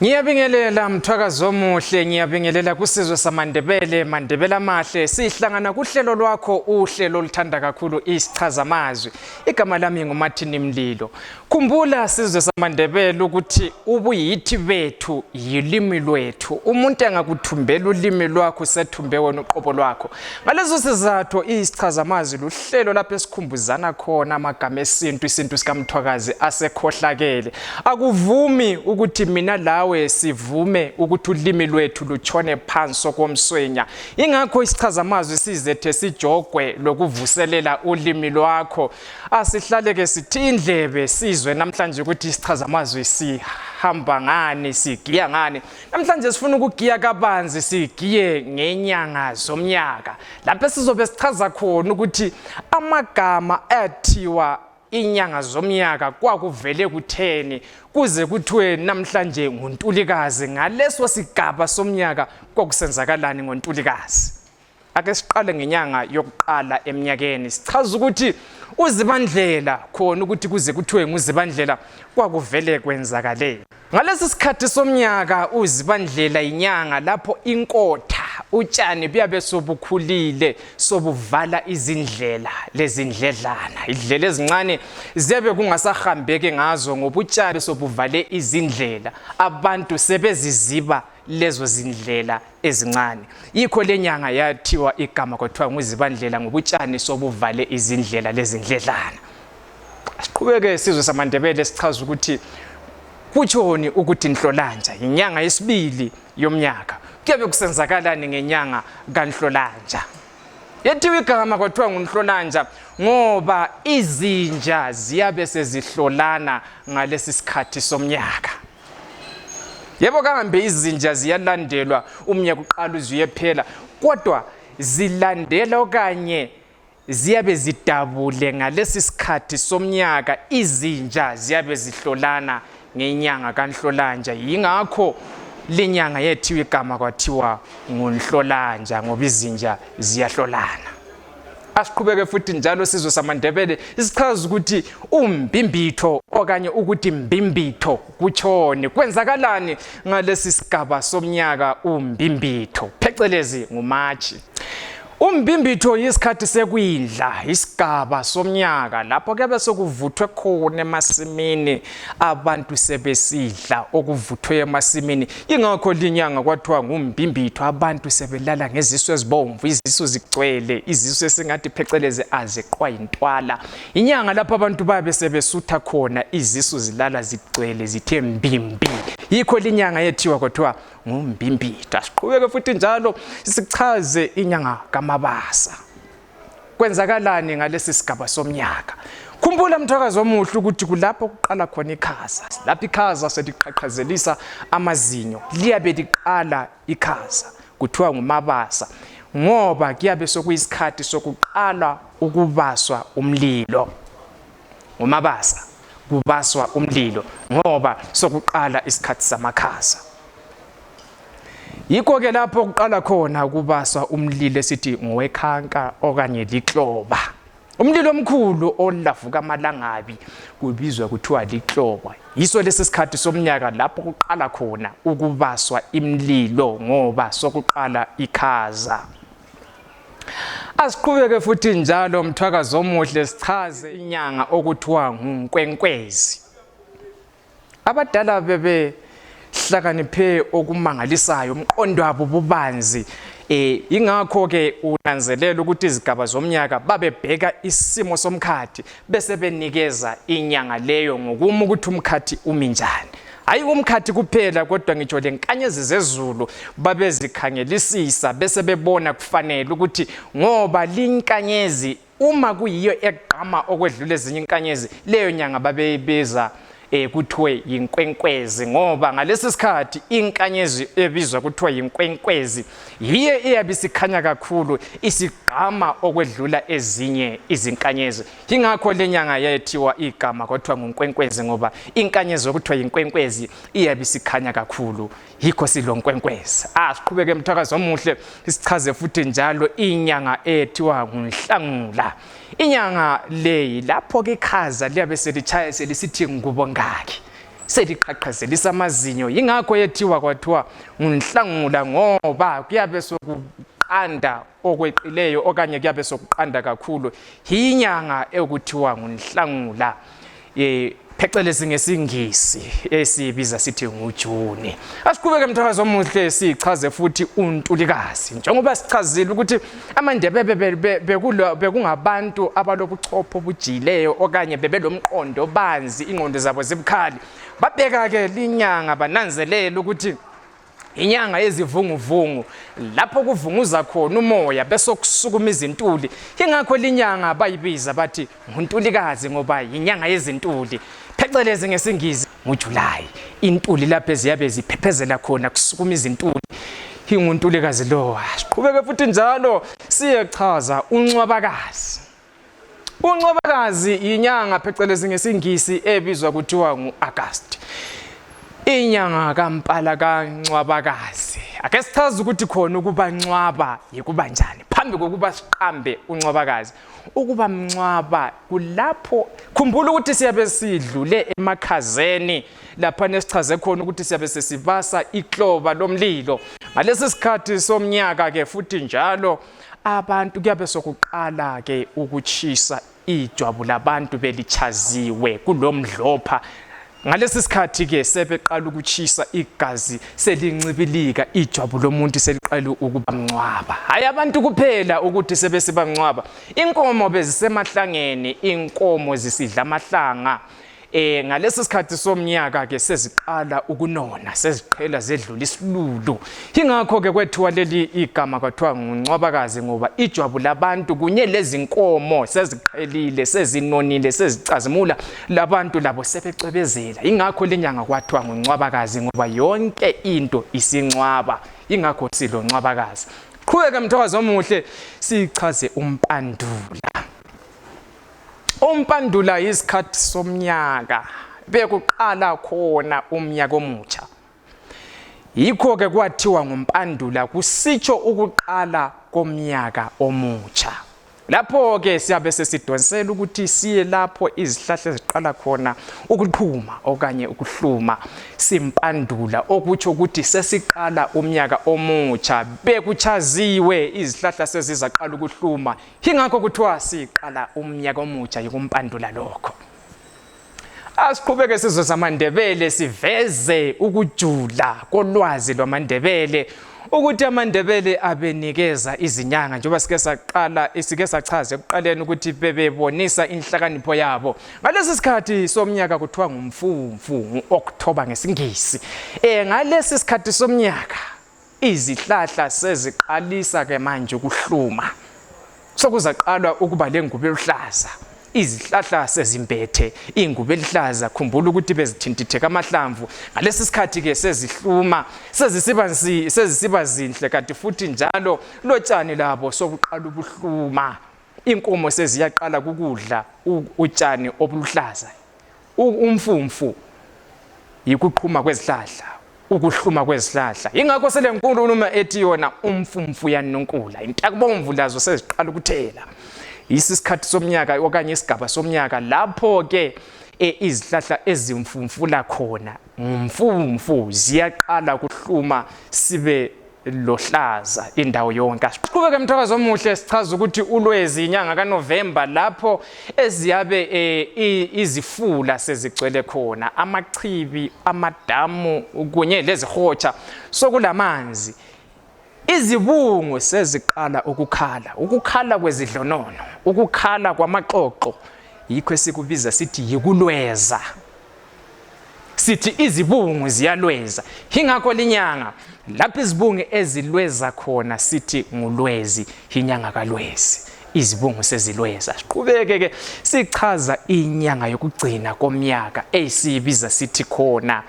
Ngiyabingelela mthwakazi omuhle, ngiyabingelela kusizwe samaNdebele, Mandebele amahle. Sihlangana kuhlelo lwakho, uhlelo oluthanda kakhulu isichazamazwi. Igama lami nguMathini Mlilo. Khumbula sizwe samaNdebele ukuthi ubuyithi bethu yilimi lwethu. Umuntu engakuthumbela ulimi lwakho sethumbe wena uqobo lwakho. Ngalezo sizathu isichazamazwi luhlelo lapho esikhumbuzana khona amagama esintu, isintu sikaMthwakazi asekhohlakele. Akuvumi ukuthi mina lawe sivume ukuthi ulimi lwethu lutshone phansi komswenya. Ingakho isichazamazwi sizethe sijogwe lokuvuselela ulimi lwakho. Asihlale ke sithi indlebe sizwe namhlanje ukuthi isichazamazwi sihamba ngani, sigiya ngani. Namhlanje sifuna ukugiya kabanzi, sigiye ngenyanga zomnyaka. Lapho sizobe sichaza khona ukuthi amagama athiwa inyanga zomnyaka kwakuvele kutheni kuze kuthiwe namhlanje nguNtulikazi. Ngaleso sigaba somnyaka kwakusenzakalani ngoNtulikazi? Ake siqale ngenyanga yokuqala eminyakeni. Sichaza ukuthi uZibandlela, khona ukuthi kuze kuthiwe nguZibandlela kwakuvele kwenzakale. Ngalesi sikhathi somnyaka uZibandlela inyanga lapho inkotha utshani buyabe sobukhulile sobuvala izindlela lezindledlana. Indlela ezincane ziyabe kungasahambeke ngazo ngoba utshani sobuvale izindlela, abantu sebeziziba lezo zindlela ezincane. Yikho lenyanga yathiwa igama kwathiwa nguZibandlela ngoba utshani sobuvale izindlela lezindledlana. Siqhubeke sizwe samaNdebele sichaza ukuthi kutshoni ukuthi Nhlolanja inyanga yesibili yomnyaka. Kuyabe kusenzakalani ngenyanga kaNhlolanja? Yethiwe igama kwathiwa nguNhlolanja ngoba izinja ziyabe sezihlolana ngalesi sikhathi somnyaka. Yebo kambe izinja ziyalandelwa umnyaka uqala uze uyephela, kodwa zilandela okanye ziyabe zidabule ngalesi sikhathi somnyaka. Izinja ziyabe zihlolana ngenyanga kaNhlolanja. Yingakho lenyanga yethiwe igama kwathiwa nguNhlolanja ngoba izinja ziyahlolana. Asiqhubeke futhi njalo sizwe samaNdebele isichaza ukuthi umbhimbitho okanye ukuthi mbimbitho kutshoni, kwenzakalani ngalesi sigaba somnyaka umbhimbitho, phecelezi nguMashi. Umbhimbitho yisikhathi sekuyindla, isigaba somnyaka lapho kuyabe sokuvuthwe khona emasimini, abantu sebesidla okuvuthwe emasimini. Ingakho linyanga kwathiwa ngumbhimbitho, abantu sebelala ngezisu ezibomvu, izisu zigcwele, izisu esingathi phecelezi azeqwa yintwala. Inyanga lapho abantu babe sebesutha khona, izisu zilala zigcwele zithe mbimbi. Yikho linyanga yethiwa kwathiwa ngumbhimbitho. Asiqhubeke futhi njalo sichaze inyanga kaMabasa. Kwenzakalani ngalesi sigaba somnyaka? Khumbula mthwakazi omuhle ukuthi kulapho kuqala khona ikhaza. Lapho ikhaza seliqhaqhazelisa amazinyo, liyabe liqala ikhaza kuthiwa nguMabasa ngoba kuyabe sokuyisikhathi sokuqala ukubaswa umlilo. nguMabasa kubaswa umlilo ngoba sokuqala isikhathi samakhaza. Yikho ke lapho kuqala khona ukubaswa umlilo esithi ngowekhanka okanye likloba. Umlilo omkhulu olavuka amalangabi kubizwa kuthiwa likloba. Yiso lesi sikhathi somnyaka lapho kuqala khona ukubaswa imlilo ngoba sokuqala ikhaza. Asiqhubeke futhi njalo mthwakazi omuhle sichaze inyanga okuthiwa nguNkwenkwezi. Abadala bebe hlakaniphe okumangalisayo, umqondo wabo bubanzi. Ingakho ke unanzelela ukuthi izigaba zomnyaka babebheka isimo somkhathi bese benikeza inyanga leyo ngokuma ukuthi umkhathi uminjani. Hayi umkhathi kuphela kodwa ngitsho lenkanyezi zezulu babezikhangelisisa bese bebona kufanele ukuthi ngoba linkanyezi uma kuyiyo egqama okwedlula ezinye inkanyezi, leyo nyanga babeyibeza kuthiwe yinkwenkwezi ngoba ngalesi sikhathi inkanyezi ebizwa kuthiwa yinkwenkwezi yiye eyabe isikhanya kakhulu, isigqama okwedlula ezinye izinkanyezi. Ingakho lenyanga yethiwa igama kwathiwa nguNkwenkwezi ngoba inkanyezi okuthiwa yinkwenkwezi iyabe isikhanya kakhulu, yikho silonkwenkwezi. Siqhubeke mthwakazi omuhle sichaze futhi njalo inyanga ethiwa nguNhlangula. Inyanga leyi lapho ke ikhaza liyabe selitshaya selisithi ngubongaki. seliqhaqhazelisa amazinyo. Yingakho yethiwa kwathiwa unhlangula ngoba kuyabe sokuqanda okweqileyo okanye kuyabe sokuqanda kakhulu. Inyanga ekuthiwa unhlangula phecelezi ngesingisi esibiza sithi nguJuni. Asiqhubeke mthakazi omuhle sichaze futhi untulikazi. Njengoba sichazile ukuthi amaNdebele bekungabantu abalobuchopho obujileyo okanye bebelomqondo obanzi, ingqondo zabo zibukhali. Babeka ke linyanga bananzelela ukuthi inyanga yezivunguvungu lapho kuvunguza khona umoya bese kusukuma izintuli. Ingakho linyanga bayibiza bathi nguntulikazi ngoba inyanga yezintuli. Phecelezi ngesingisi nguJuly. Intuli lapho eziyabe ziphephezela khona kusukuma izintuli. Inguntulikazi lo. Siqhubeke futhi njalo siyechaza uncwabakazi. Uncwabakazi inyanga phecelezi ngesingisi ebizwa kuthiwa nguAugust. Inyanga kaMpala kaNcwabakazi. Ake sichaze ukuthi khona ukuba ncwaba yikuba njani. Phambi kokuba siqambe uNcwabakazi, ukuba mncwaba kulapho khumbula ukuthi siyabe sidlule emakhazeni lapha nesichaze khona ukuthi siyabe sesibasa ikloba lomlilo. Ngalesi sikhathi somnyaka ke futhi njalo abantu kuyabe sokuqala ke ukuchisa ijwabu labantu belichaziwe kulomdlopha. Ngalesi sikhathi ke sebeqala ukuchisa igazi selincibilika ijwabu lomuntu seliqala ukuba mncwaba. Hayi abantu kuphela ukuthi sebesiba mncwaba. Inkomo bezisemahlangeni, inkomo zisidla amahlanga. Ngalesi sikhathi somnyaka ke seziqala ukunona, seziqhela zedlula isilulu. Ingakho ke kwethiwa leli igama kwathiwa nguNcwabakazi ngoba ijwabu labantu kunye lezi nkomo seziqhelile, sezinonile, sezicazimula, labantu labo sebecwebezela. Ingakho lenyanga kwathiwa nguNcwabakazi ngoba yonke into isincwaba. Ingakho silo Ncwabakazi. Qhubeka mthakazi omuhle sichaze umpandula. Umpandula isikhathi somnyaka bekuqala khona umnyaka omutsha. Yikho ke kwathiwa ngumpandula kusitsho ukuqala komnyaka omutsha. Lapho ke siyabe sesidonsela ukuthi siye lapho izihlahla eziqala khona ukuqhuma okanye ukuhluma, simpandula okutsho ukuthi sesiqala umnyaka omutsha bekuchaziwe izihlahla sezizaqala ukuhluma. Ingakho kuthiwa siqala umnyaka omutsha yikumpandula lokho. Asiqhubeke sizwe samaNdebele siveze ukujula kolwazi lwamaNdebele ukuthi amaNdebele abenikeza izinyanga njengoba sike sachaza ekuqaleni ukuthi bebebonisa inhlakanipho yabo. Ngalesi sikhathi somnyaka kuthiwa ngumfumfu, uOctober ngesingisi. Ngalesi sikhathi somnyaka izihlahla seziqalisa ke manje ukuhluma. Sokuzaqalwa ukuba lengubo eluhlaza. Izihlahla sezimbethe ingubo elihlaza, khumbula ukuthi bezithintitheka amahlamvu. Ngalesi sikhathi ke sezihluma, sezisiba zinhle kanti futhi njalo lotshani labo sokuqala ubuhluma. Inkomo seziyaqala ukudla utshani obuluhlaza. Umfumfu yikuqhuma kwezihlahla, ukuhluma kwezihlahla. Ingakho selenkulumo ethi yona umfumfu yanonkula, intakubomvu lazo seziqala ukuthela. Isikhathi somnyaka okanye isigaba somnyaka lapho ke izihlahla ezimfumfula khona umfumfu ziyaqala ukuhluma sibe lohlaza indawo yonke. Siqhubeke mthakazi omuhle sichaza ukuthi uLwezi inyanga kaNovember lapho eziyabe izifula sezigcwele khona, amachibi, amadamu kunye lezihotsha sokulamanzi. Izibungu seziqala ukukhala kwezidlonono, ukukhala kwamaqoqo. Yikho esikubiza sithi yikulweza. Sithi izibungu ziyalweza. Ingakho linyanga lapho izibungu ezilweza khona sithi nguLwezi, inyanga kaLwezi. Izibungu sezilweza. Siqhubeke ke sichaza inyanga yokugcina komnyaka esibiza sithi khona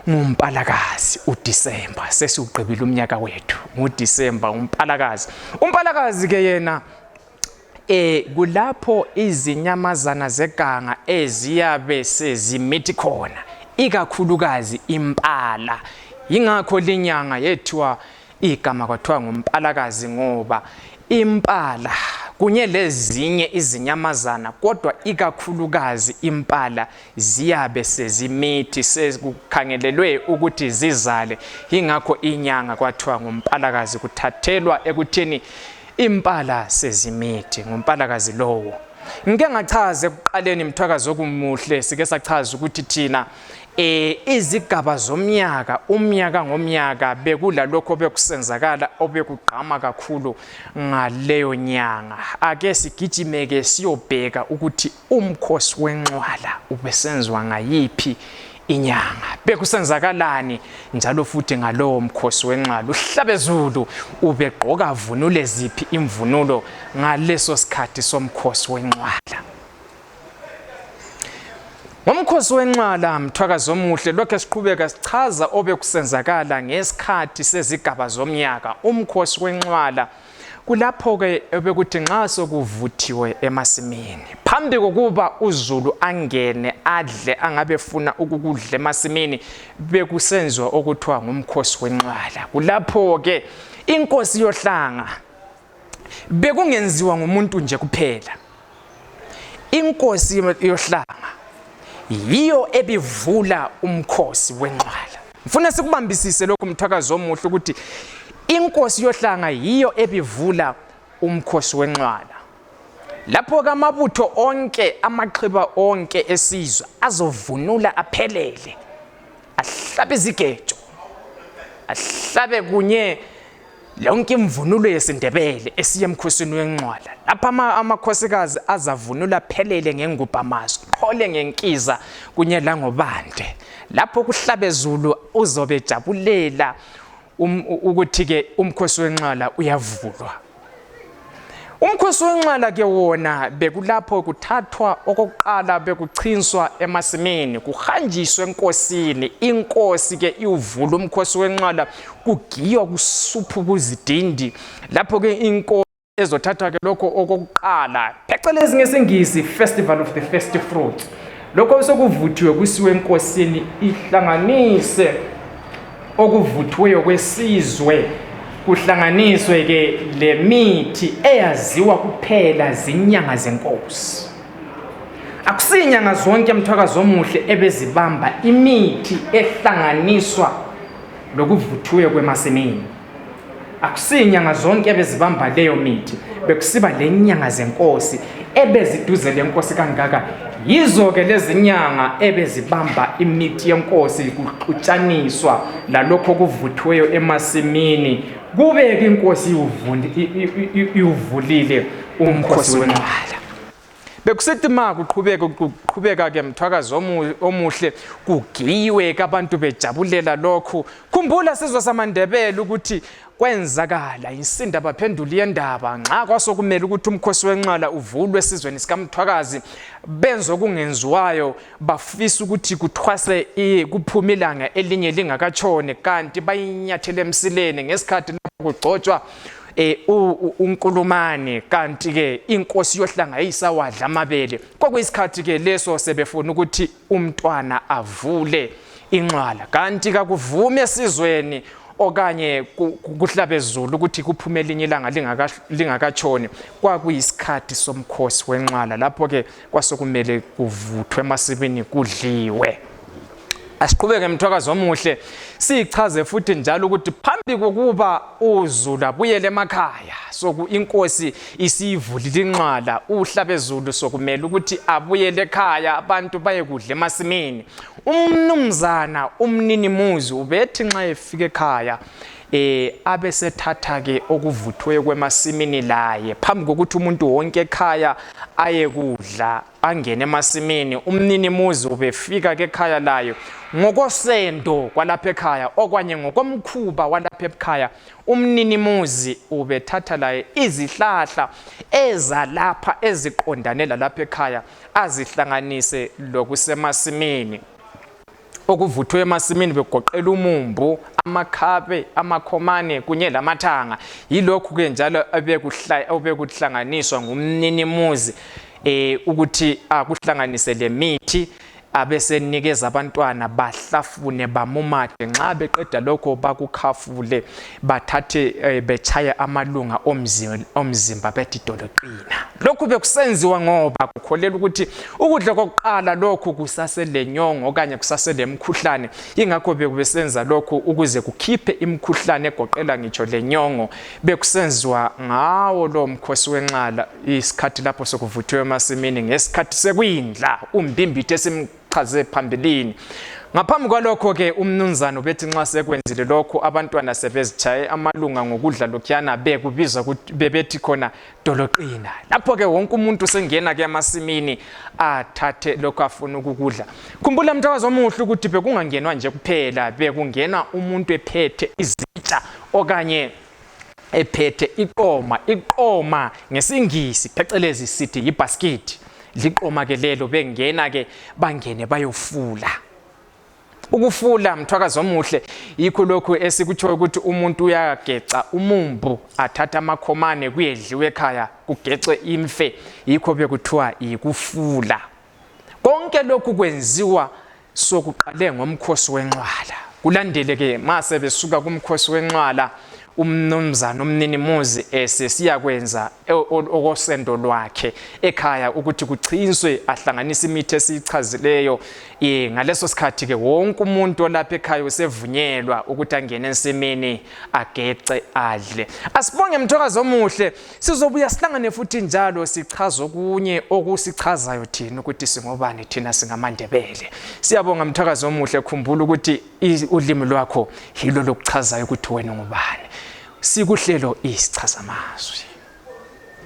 nguMpalakazi, uDisemba. Sesiuqebile umnyaka wethu nguDisemba, uMpalakazi. uMpalakazi ke yena kulapho izinyamazana zeganga eziyabe sezimithi khona, ikakhulukazi impala. Ingakho linyanga yethiwa igama kwathiwa nguMpalakazi ngoba impala kunye lezinye izinyamazana, kodwa ikakhulukazi impala ziyabe sezimithi sekukhangelelwe ukuthi zizale. Ingakho inyanga kwathiwa ngumpalakazi, kuthathelwa ekutheni impala sezimithi ngumpalakazi lowo. Ngike ngachaza ekuqaleni Mthwakazi okumuhle, sike sachaza ukuthi thina izigaba zomnyaka, umnyaka ngomnyaka bekulalokho bekusenzakala obekugqama kakhulu ngaleyo nyanga. Ake sigijimeke siyobheka ukuthi umkhosi wenxwala ubesenziwa ngayiphi inyanga, bekusenzakalani njalo futhi ngalowo mkhosi wenxwala. Uhlabezulu ubegqoka vunule ziphi imvunulo ngaleso sikhathi somkhosi wenxwala. Ngomkhosi wenxwala Mthwakazi omuhle, lokho siqhubeka sichaza obekusenzakala ngesikhathi sezigaba zomnyaka. Umkhosi wenxwala kulapho ke obekuthi nxa sokuvuthiwe emasimini, phambi kokuba uZulu angene adle angabefuna ukukudla emasimini, bekusenziwa okuthiwa ngumkhosi wenxwala. Kulapho ke inkosi yohlanga bekungenziwa ngumuntu nje kuphela. Inkosi yohlanga yiyo ebivula umkhosi wenxwala. Ngifuna sikubambisise lokho Mthwakazi omuhle ukuthi inkosi yohlanga yiyo ebivula umkhosi wenxwala. Lapho ke amabutho onke, amaxhiba onke esizwe azovunula aphelele, ahlabe izigejo, ahlabe kunye lonke imvunulo yesiNdebele esiye emkhosini wenxwala. Lapha amakhosikazi azavunula phelele ngengubhamazo, qhole ngenkiza kunye langobande. Lapho kuhlabezulu uzobe jabulela ukuthi ke umkhosi wenxwala uyavulwa. Umkhosi wenxwala ke wona bekulapho kuthathwa okokuqala bekuchinswa emasimini, kuhanjiswe enkosini. Inkosi ke iwuvula umkhosi wenxwala, kugiywa kusuphu kuzidindi. Lapho ke inkosi ezothathwa ke lokho okokuqala, phecelezi ngesingisi Festival of the First Fruits. Lokho sokuvuthiwe kusiwe enkosini, ihlanganise okuvuthiweyo kwesizwe, kuhlanganiswe ke le mithi eyaziwa kuphela zinyanga zenkosi. Akusinyanga zonke Mthwakazi omuhle ebezibamba imithi ehlanganiswa lokuvuthiweyo kwemasimini. Akusinyanga zonke ebezibamba leyo mithi, bekusiba lenyanga zenkosi ebeziduze lenkosi kangaka. Yizo ke lezi nyanga ebezibamba imithi yenkosi, kuxutshaniswa lalokho kuvuthiweyo emasimini, kube inkosi iwuvulile umkhosi wenxwala. Bekusithi ma kuqhubeka ke Mthwakazi omuhle, kugiyiwe ke abantu bejabulela lokhu. Khumbula sizwe samaNdebele ukuthi kwenzakala insinda baphendula iyendaba nxa kwasokumele ukuthi umkhosi wenxwala uvulwe esizweni sikaMthwakazi. Benzo kungenziwayo, bafisa ukuthi kuthwase kuphuma ilanga elinye lingakatshone, kanti bayinyathele emsileni ngesikhathi lapho kugcotshwa unkulumane. Kanti ke inkosi yohlanga yisawadla amabele. Kwakuyisikhathi ke leso sebefuna ukuthi umntwana avule inxwala, kanti kakuvume esizweni okanye kuhlabezulu ukuthi kuphume elinye ilanga lingakatshoni. Kwakuyisikhathi somkhosi wenxwala, lapho ke kwasokumele kuvuthwe emasimini kudliwe. Asiqhubeke Mthwakazi omuhle, sichaze futhi njalo ukuthi phambi kokuba uZulu abuyele emakhaya, inkosi isivulile inxwala, uhlabezulu sokumele ukuthi abuyele ekhaya, abantu baye kudla emasimini. Umnumzana umninimuzi ubethi nxa efika ekhaya abesethatha ke okuvuthiweyo kwemasimini laye, phambi kokuthi umuntu wonke ekhaya aye kudla angene emasimini. Umninimuzi ubefika ke ekhaya layo ngokosendo kwalapha ekhaya, okwanye ngokomkhuba walapha ekhaya. Umninimuzi ubethatha laye izihlahla ezalapha eziqondane lalapha ekhaya, azihlanganise lokusemasimini. Okuvuthwe emasimini begoqela umumbu, amakhabe, amakhomane kunye lamathanga. Yilokhu ke njalo obekuhlanganiswa ngumninimuzi ukuthi akuhlanganise le mithi abesenikeza abantwana bahlafune bamumade nxa beqeda lokho bakukhafule bathathe bechaye amalunga omzimba bethi doloqina. Lokhu bekusenziwa ngoba kukholela ukuthi ukudla kokuqala lokhu kusasele nyongo okanye kusasele imkhuhlane, ingakho bekusenza lokhu ukuze kukhiphe imkhuhlane egoqela ngitsho lenyongo. Bekusenziwa ngawo lo mkhosi wenxala isikhathi lapho sokuvuthwe emasimini ngesikhathi sekuyindla umbimbithe esimchaze phambilini. Ngaphambi kwalokho ke umnumzana ubethi nxa sekwenzile lokho abantwana sebezichaye amalunga ngokudla lokhuyana bekubizwa ukuthi bebethi khona doloqina. Lapho ke wonke umuntu sengena ke emasimini athathe lokho afuna ukukudla. Khumbula mthakazi omuhle ukuthi bekungangenwa nje kuphela, bekungena umuntu ephethe izitsha okanye ephethe iqoma ngesingisi phecelezi sithi yibasket. Liqoma ke lelo bengena ke bangene bayofula. Ukufula mthwakazi omuhle yikho lokho esikutsho ukuthi umuntu uyageca umumbu athatha amakhomane kuyedliwe ekhaya kugecwe imfe, yikho bekuthiwa ikufula. Konke lokhu kwenziwa sokuqale ngomkhosi wenxwala. Kulandele ke mase besuka kumkhosi wenxwala umnumzana umninimuzi sesiyakwenza okosendo lwakhe ekhaya ukuthi kuchinswe ahlanganisa imithi esichazileyo. Ngaleso sikhathi ke wonke umuntu olapha ekhaya usevunyelwa ukuthi angene ensimini agece adle. Asibonge mthakazi omuhle, sizobuya sihlangane futhi njalo sichaza okunye okusichazayo thina ukuthi singobani thina singamandebele. Siyabonga mthakazi omuhle, khumbula ukuthi ulimi lwakho yilo lokuchazayo ukuthi wena ngubani. Sikuhlelo isichazamazwi.